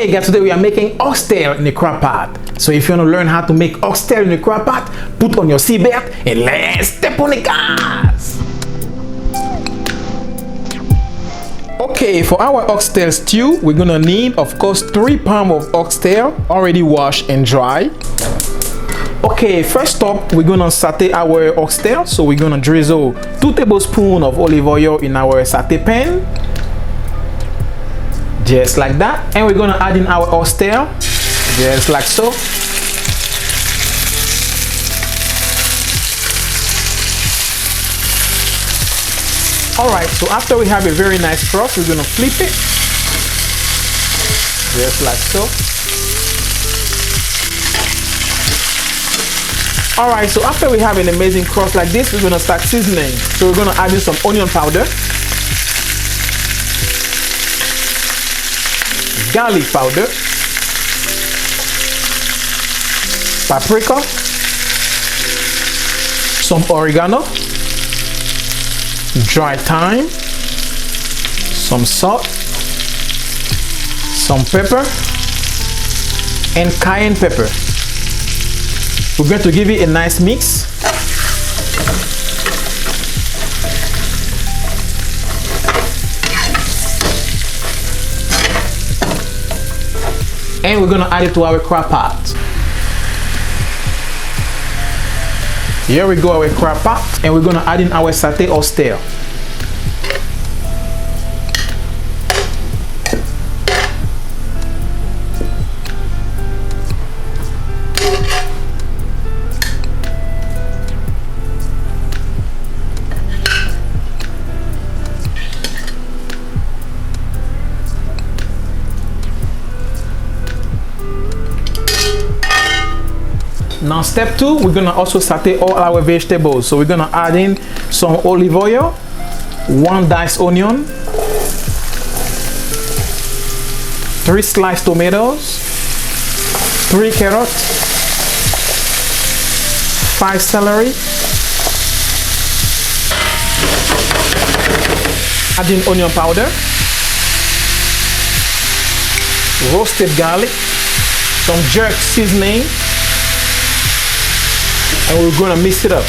Okay guys, today we are making oxtail in the Crockpot. So if you want to learn how to make oxtail in the Crockpot, put on your seatbelt and let's step on the gas. Okay, for our oxtail stew, we're gonna need, of course, 3 pounds of oxtail already washed and dry. Okay, first up, we're gonna saute our oxtail. So we're gonna drizzle 2 tablespoons of olive oil in our saute pan. Just like that. And we're gonna add in our oxtail, just like so. Alright, so after we have a very nice crust, we're gonna flip it. Just like so. Alright, so after we have an amazing crust like this, we're gonna start seasoning. So we're gonna add in some onion powder, garlic powder, paprika, some oregano, dry thyme, some salt, some pepper, and cayenne pepper. We're going to give it a nice mix. And we're going to add it to our Crockpot. Here we go, our Crockpot, and we're going to add in our sauté oxtail. Now step 2, we're gonna also saute all our vegetables. So we're gonna add in some olive oil, 1 diced onion, 3 sliced tomatoes, 3 carrots, 5 celery, add in onion powder, roasted garlic, some jerk seasoning, and we're gonna mix it up.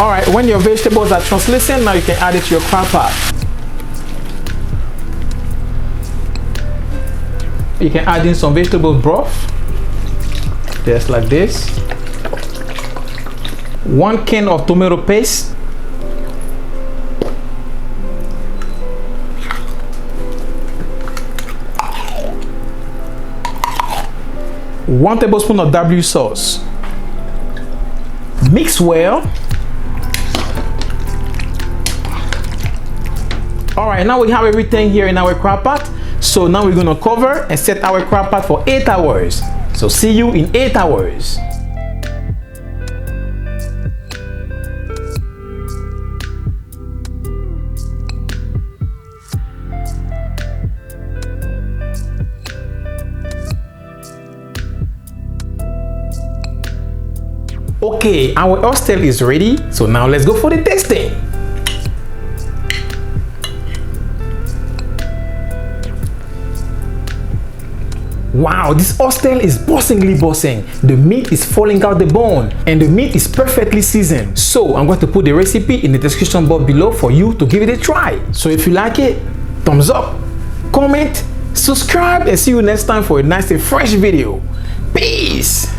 Alright, when your vegetables are translucent, now you can add it to your Crockpot. You can add in some vegetable broth, just like this. 1 can of tomato paste. 1 tablespoon of W sauce. Mix well. Alright, now we have everything here in our Crockpot. So now we're gonna cover and set our Crockpot for 8 hours. So see you in 8 hours. Okay, our oxtail is ready, so now let's go for the tasting. Wow, this oxtail is burstingly bursting. The meat is falling out the bone and the meat is perfectly seasoned. So I'm going to put the recipe in the description box below for you to give it a try. So if you like it, thumbs up, comment, subscribe, and see you next time for a nice and fresh video. Peace!